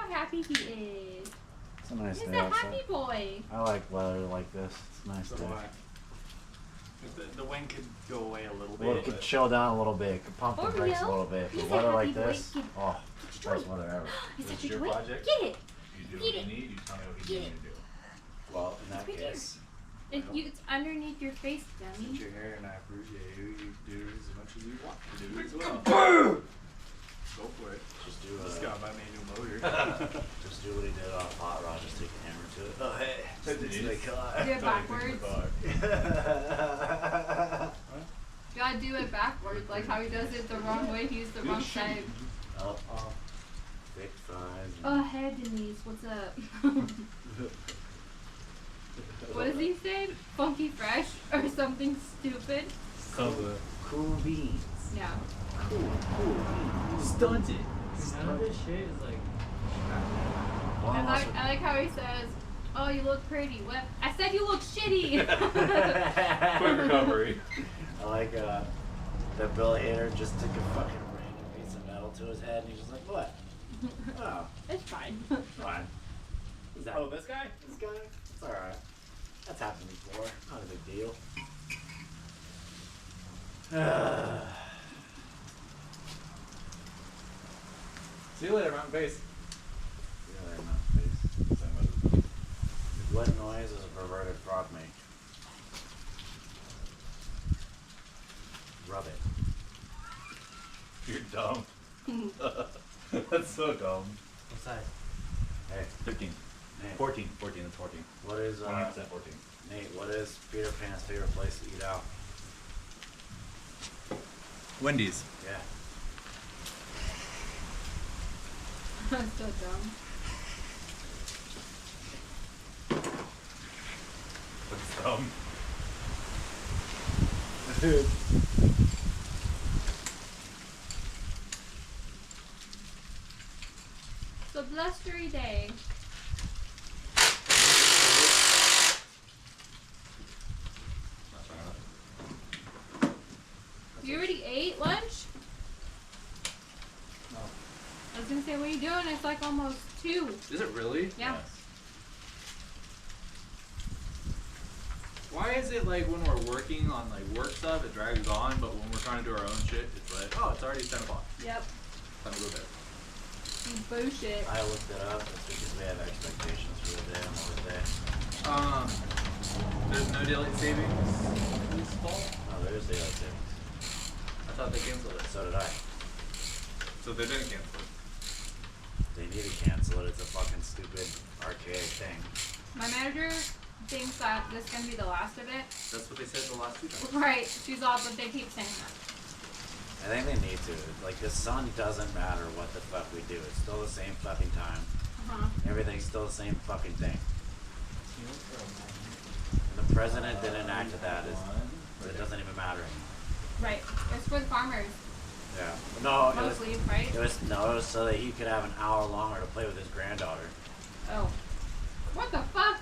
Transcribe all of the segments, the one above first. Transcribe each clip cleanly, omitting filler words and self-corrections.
how happy he is. It's a nice He's day a outside. happy boy. I like weather like this. It's a nice So day. do I. The wind could go away a little Well, bit. it could but chill down a little bit. It could pump the brakes a Oreo, little bit. he's But a weather happy like boy. this, oh, best weather ever. He's This such a your toy. project? Get it. You do Get what it. you need, you tell me what you Get need it. me to do. Well, in that It's right case, It's underneath your face, It's dummy. your hair, and I appreciate you. You do as much as you want to do as well. Go for it. just do Just got my manual motor. just do what he did off Hot Rod. Just take a hammer to it. Oh hey, Did you? they cut. Do it backwards. You gotta do it backwards, like how he does it the wrong way. He used the wrong side. Up, thick fries. Oh, hey Denise, what's up? What does he say? Funky fresh or something stupid? Cool beans. Yeah. Cool beans. Stunted. None of this shit is like. I like how he says, "Oh, you look pretty." What? I said you look shitty. Quick recovery. I like that Bill Hader just took a fucking random piece of metal to his head and he's just like, what? Oh, It's fine. fine. Is that, Oh, this guy? this guy? It's alright. That's happened before. Not a big deal. See you later, Mountain Base. Really, my face. What noise does a perverted frog make? Rub it. You're dumb. That's so dumb. What size? Hey, 13. Nate. 14. 14. That's 14. what is 100% 14. Nate, what is Peter Pan's favorite place to eat out? Wendy's. Yeah. I'm so dumb. That's dumb. It's a blustery day. You already ate lunch? No. I was gonna say, what are you doing? It's like almost 2. Is it really? Yeah. Yes. Why is it like when we're working on like work stuff, it drags on, but when we're trying to do our own shit, it's like, oh, it's already 10 o'clock. Yep. Time to go to bed. Bullshit. I looked it up. It's because we have expectations for the day and all the day. There's no daylight savings this fall? No, there is daylight savings. I thought they canceled it. So did I. So they didn't cancel it. They need to cancel it. It's a fucking stupid, archaic thing. My manager thinks that this is gonna be the last of it. That's what they said the last 2 times. Right. She's all, but they keep saying that. I think they need to. Like, the sun doesn't matter what the fuck we do. It's still the same fucking time. Uh-huh. Everything's still the same fucking thing. And the president didn't enact that. It doesn't even matter anymore. Right. It's for the farmers, Yeah. No, mostly, right? it was so that he could have an hour longer to play with his granddaughter. Oh. What the fuck?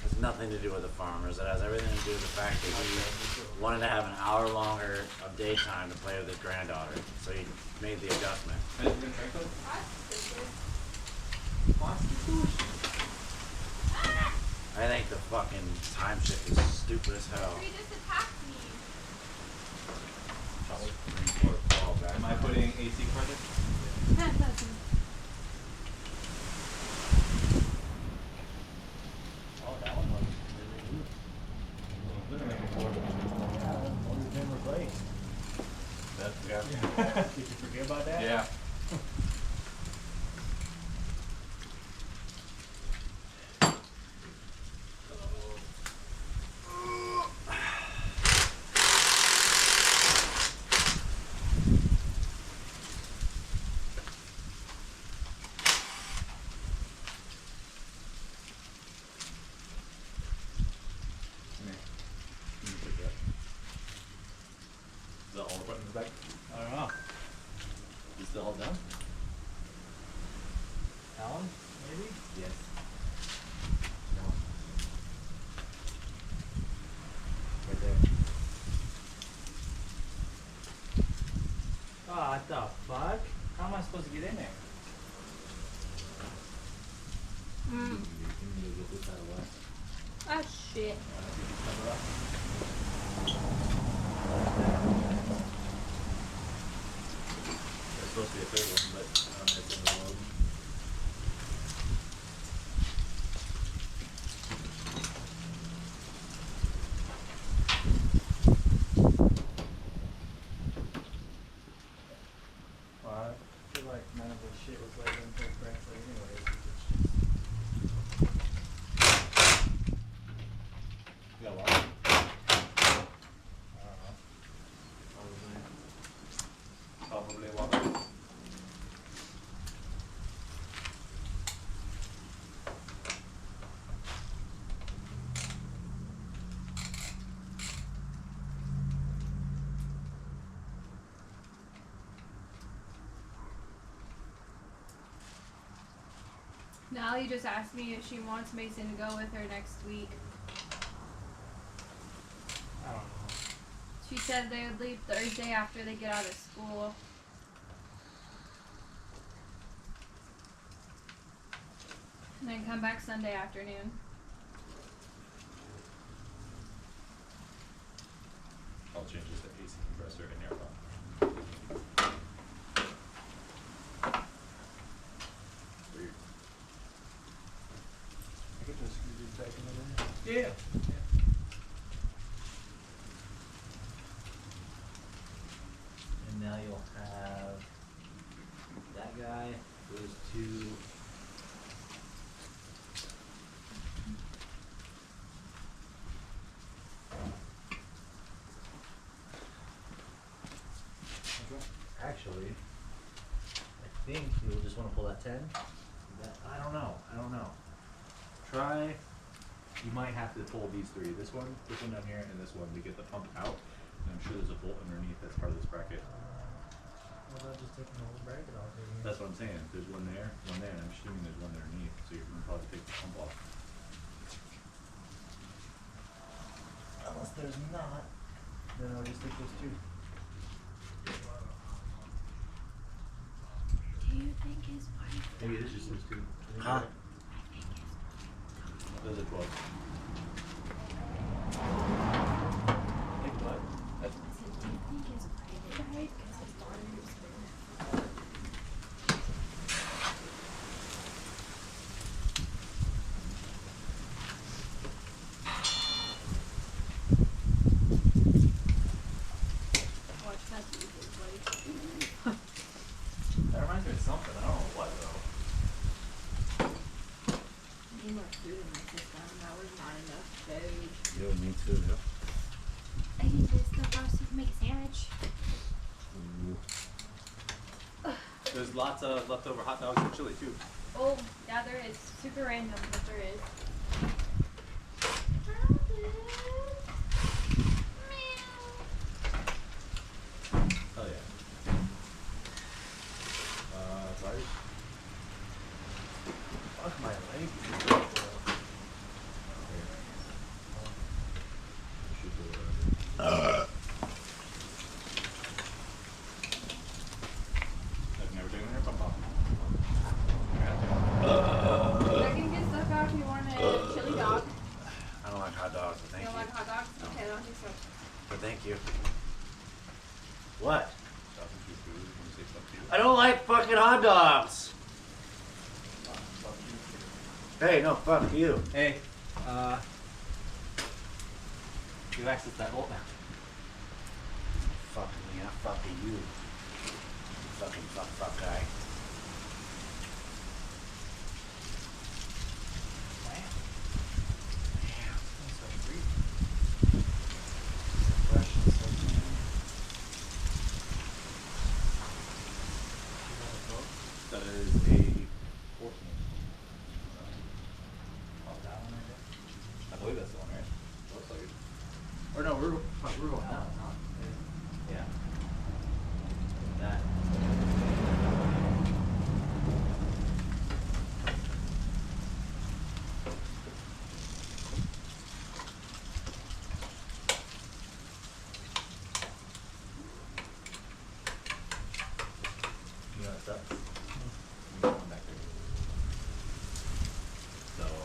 It has nothing to do with the farmers. It has everything to do with the fact that he wanted to have an hour longer of daytime to play with his granddaughter. So he made the adjustment. I think the fucking time shift is stupid as hell. He just attacked me. Am I putting AC credit? Oh, that one was Did you forget about that? Yeah. Is that all the buttons back? I don't know. You still all done? Alan, maybe? Yes. Right there. Oh, what the fuck? How am I supposed to get in there? Mm. You need to get this out of the way. Ah, shit. Cover up. There's supposed to be a third one, but it's in the road. Well, I feel like none of this shit was laid in correctly anyways. You got a lot? I don't know. Probably a lot. Natalie just asked me if she wants Mason to go with her next week. I don't know. She said they would leave Thursday after they get out of school. And then come back Sunday afternoon. I'll change this to AC compressor and air pump. Weird. I could just screw these back into there. Yeah. And now you'll have that guy, those two. Actually, I think you'll just want to pull that 10. I don't know. Try. You might have to pull these three. This one down here, and this one to get the pump out. And I'm sure there's a bolt underneath that's part of this bracket. Well, I'll just take the whole bracket off here. That's what I'm saying. There's one there, and I'm assuming there's one underneath. So you're gonna probably take the pump off. Unless there's not, then I'll just take those two. Do you think his wife? Maybe it is just those two. Huh? Those are 12. Think what? That's Do you think his wife died because his daughter was there? Watch that be his wife. That reminds me of something. I don't know what though. I need more food in my system. That was not enough food. You and me too, yeah. I need this stuff so you can make a sandwich. There's lots of leftover hot dogs and chili too. Oh, yeah, there is. Super random, but there is. Oh yeah. Sorry. Fuck my leg. I've never taken their pump off. I can get stuff out if you want a chili dog. I don't like hot dogs, but thank You don't you. like hot dogs? Okay, I don't think so. But thank you. What? Stop and chew food. When you say stuff to you. I don't like fucking hot dogs. Hey, no, fuck you. Hey, you have access to that vault now. Fucking me, not fucking you. Fucking fuck guy. Fresh and so tan. That is a 14. Oh, that one right there? I believe that's the one, right? Looks like it. Or no, we're going down. Yeah. That.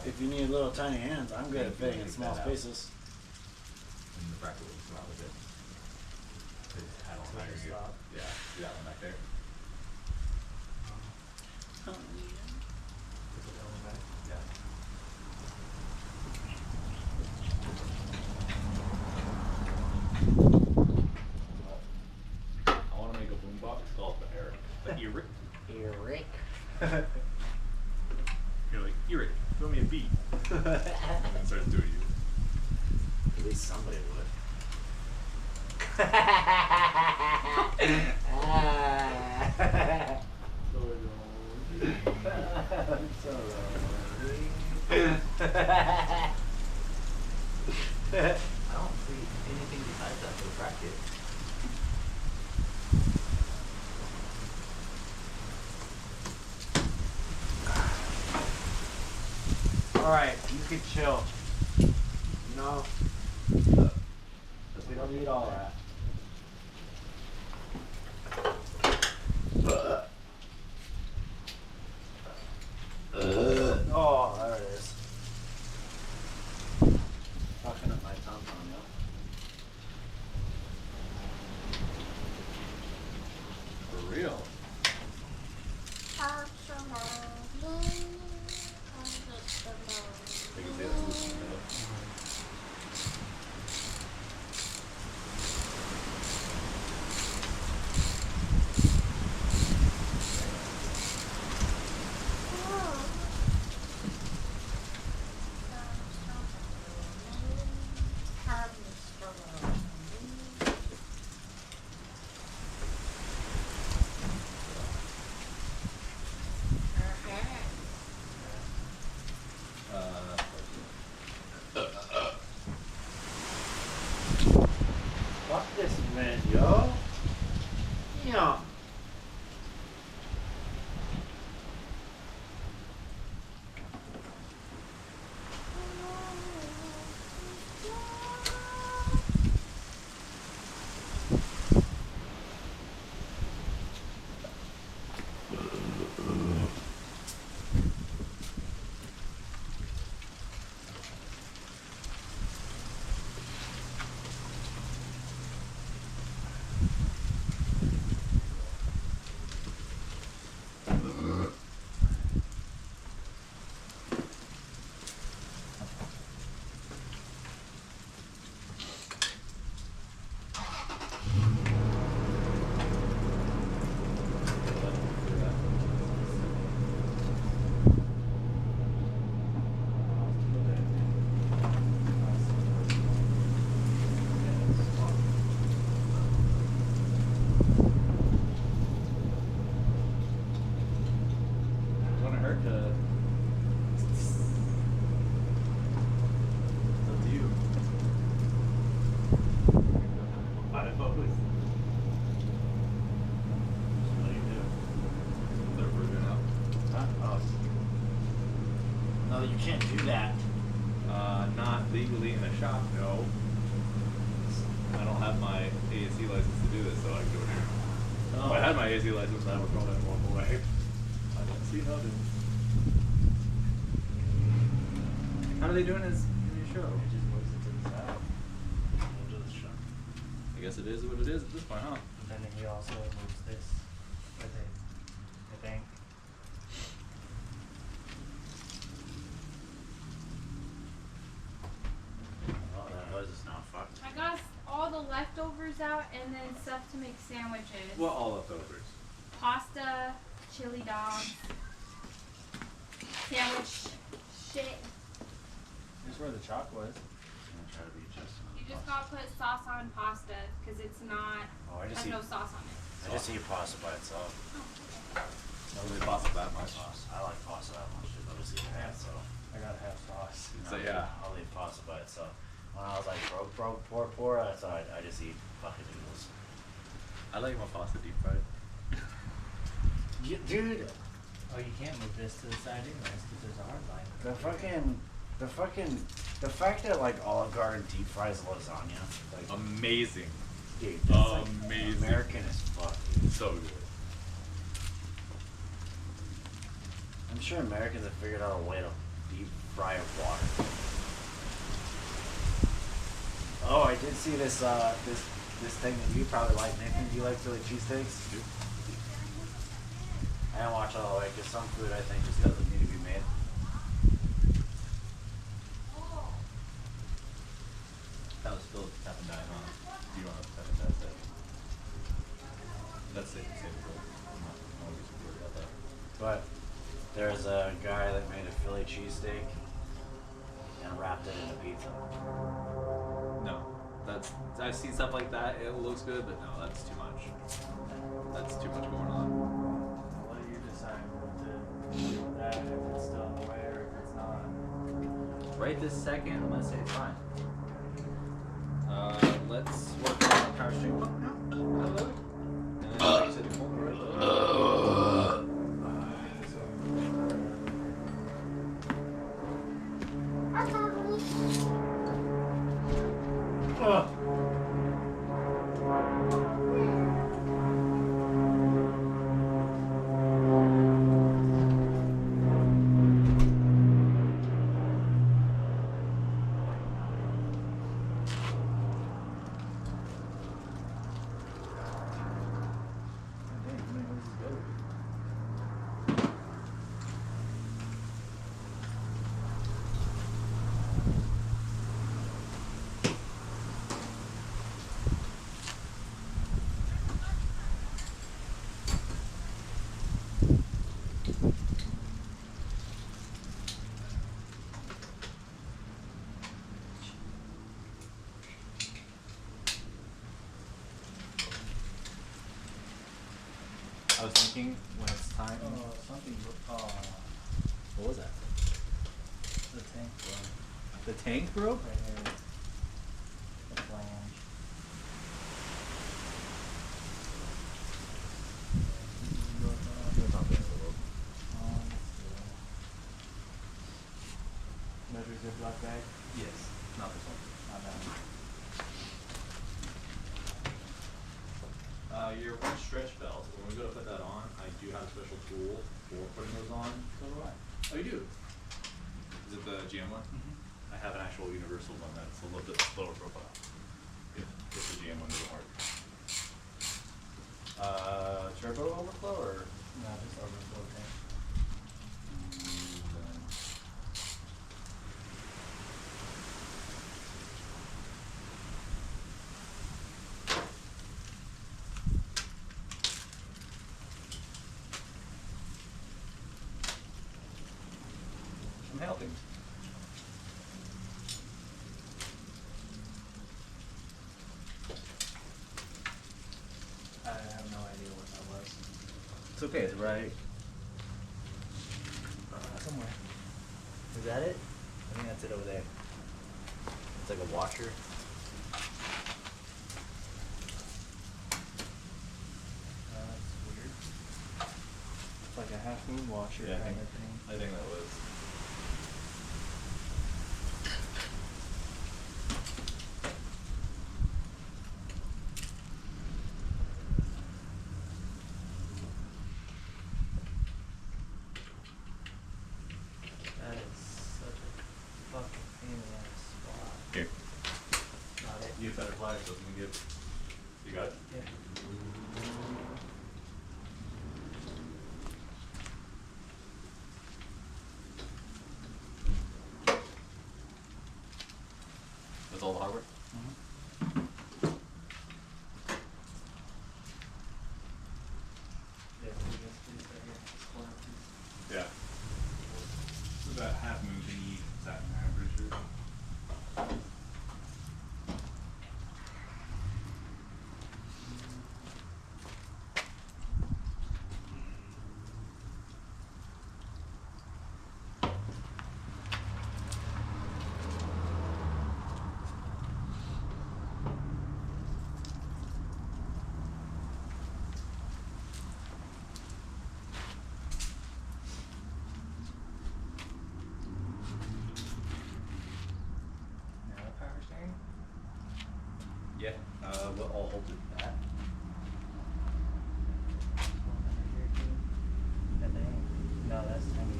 If you need little tiny hands, I'm good at Maybe fitting in take small that out. spaces. And the bracket will come out with it. I don't So hire just you. stop. Yeah, see that one back there? Put it on the back. Yeah. I wanna make a boombox called the Eric. The Eric. Eric. You're like, Eric, throw me a beat. And then starts doing you. At least somebody would. I don't see anything besides that for the bracket. Alright, you can chill. No. We don't need all that. Oh, there it is. Fucking up my tom tom, yo. For real. They can say that's loosening it up. Fuck this man, yo. Yeah. Wouldn't hurt to. It's up to you. I suppose. What do you do? They're broken up. Huh? Oh. No, you can't do that. Not legally in a shop, no. I don't have my ASC license to do this, so I can do it here. If I had my ASC license, I would go and walk away. I don't see nothing. How are they doing this in your show? It just moves it to the side. Into the shop. I guess it is what it is at this point, huh? And then he also moves this with it, I think. Oh, that hose is now fucked. I got all the leftovers out and then stuff to make sandwiches. What all leftovers? Pasta, chili dogs, sandwich shit. Here's where the chalk was. I'm gonna try to be just. You just gotta put sauce on pasta because it's not, Oh, I just has eat. no sauce on it. I just eat pasta by itself. Not really pasta that much. I like pasta that much. I'll just eat that. So. I gotta have sauce. So yeah. I'll eat pasta by itself. When I was like broke, poor, I thought I just eat fucking noodles. I like my pasta deep fried. Dude, Oh, you can't move this to the side anyways because there's a hard line. the fact that like Olive Garden deep fries lasagna, like, Amazing. dude, that's like amazing. American as fuck, dude. So good. I'm sure Americans have figured out a way to deep fry of water. Oh, I did see this this thing that you probably like, Nathan. Do you like Philly cheesesteaks? I don't watch all the way because some food I think just doesn't need to be made. That was Phil's tap and die, huh? Do you want to tap and die steak? That's safe to say, bro. I'm not always worried about that. But there's a guy that made a Philly cheesesteak and wrapped it in a pizza. No, that's I've seen stuff like that. It looks good, but no, that's too much. That's too much going on. What do you decide what to do with that, if it's still in the way or if it's not? Right this second, I'm gonna say it's fine. Let's work on the power string. And then like you said, you hold it right Dang, how many ways to go? I was thinking when it's time. Something, What was that? the tank broke. The tank broke? Right here. The flange. Measures your black bag? Yes, not this one. Not that one. Your front stretch belt, when we go to put that on, I do have a special tool for putting those on. So do I. Oh, you do? Is it the GM one? I have an actual universal one that's a little bit lower profile. If the GM one doesn't work. Turbo overflow or? No, just overflow tank. I'm helping. I have no idea what that was. It's okay, it's right. Somewhere. Is that it? I think that's it over there. It's like a washer. That's weird. It's like a half moon washer Yeah, I kind think, of thing. I think that was. That is such a fucking pain in the ass spot. Here. Not it. You better fly so we can get. You got it? Yeah. That's all the hardware? Yeah, so this piece right here, this corner piece. Yeah. It's about half moon thingy, satin, I'm pretty sure. Now the power steering. Yeah, we'll all hold it back. One under here too. And then, no, that's tiny.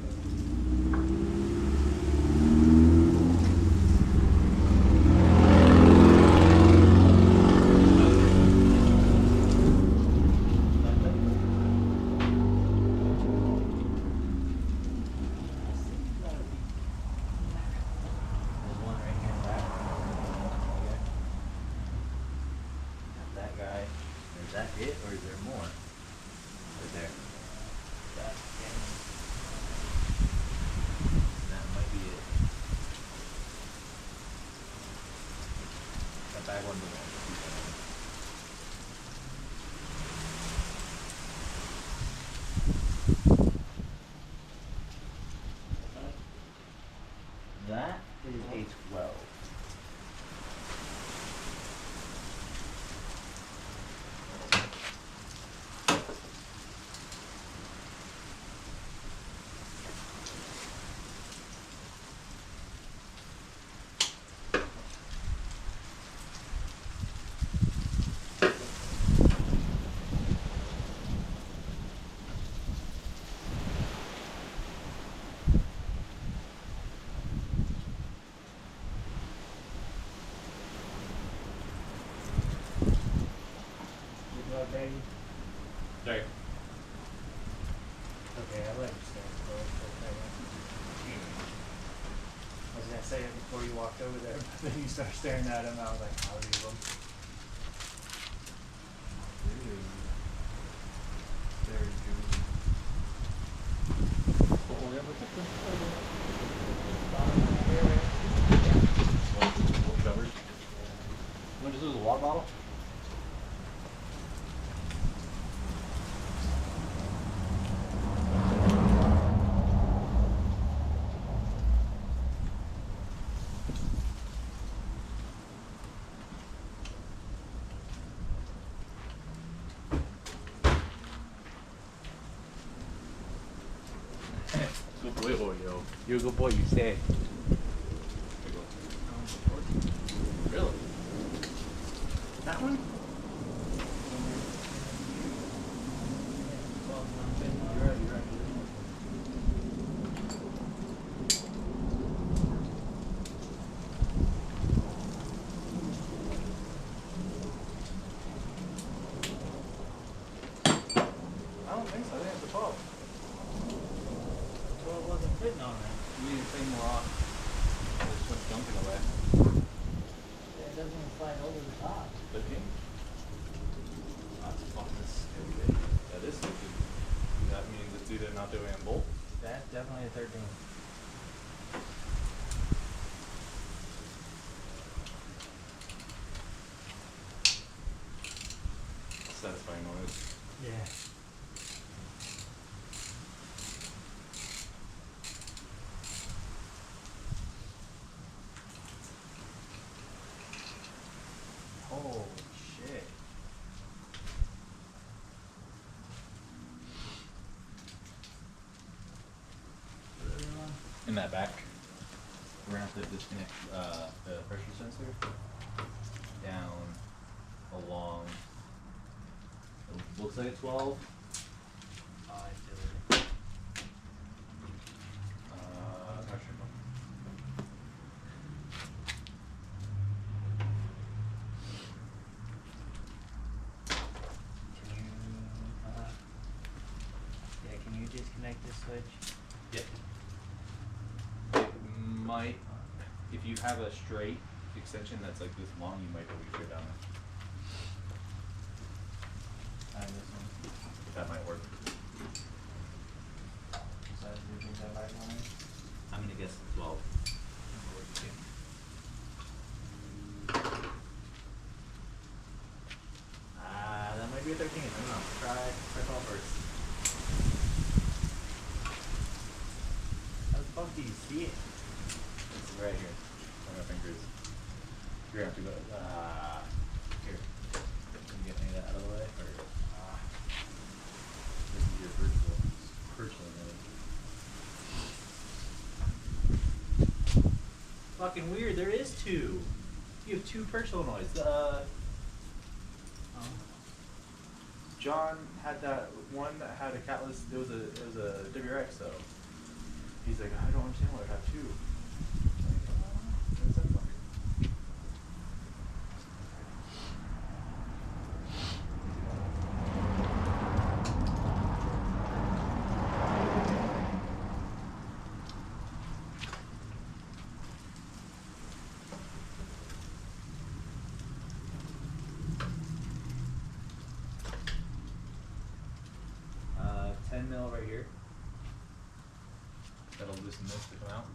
That is a 12. Baby. Sorry. Okay, I let you stand close for a second. I was gonna say it before you walked over there, but then you started staring at him. I was like, I'll leave him. Very juicy. Covered. You want to just use a water bottle? Good boy, Oreo. You're a good boy, you say. Really? That one? You're right, you're right. I don't think so. I think it's a 12. Well, it wasn't fitting on that. You need to take more off. I just went dumping away. It doesn't even slide over the top. 15? That's fucking stupid. That is stupid. That means it's either not doing a bolt. That's definitely a 13. Satisfying noise. Yeah. Holy shit. In that back, we're gonna have to disconnect the pressure sensor down along. It looks like a 12. Oh, I feel it. Pressure pump. Can you, yeah, can you disconnect this switch? Yeah. It might, if you have a straight extension that's like this long, you might be able to get down there. This one. That might work. So do you think that right one? I'm gonna guess 12. That might be a 13. I don't know. Try 12 first. How the fuck do you see it? It's right here. On my fingers. You're gonna have to go. Here. Can you get any of that out of the way? Or, this is your virtual. Fucking weird. There is two. You have two personal noise. John had that one that had a catless. It was a WRX though. He's like, I don't understand why I have two. I'm like, what's that fucker? $10 mil right here. That'll loosen this to come out.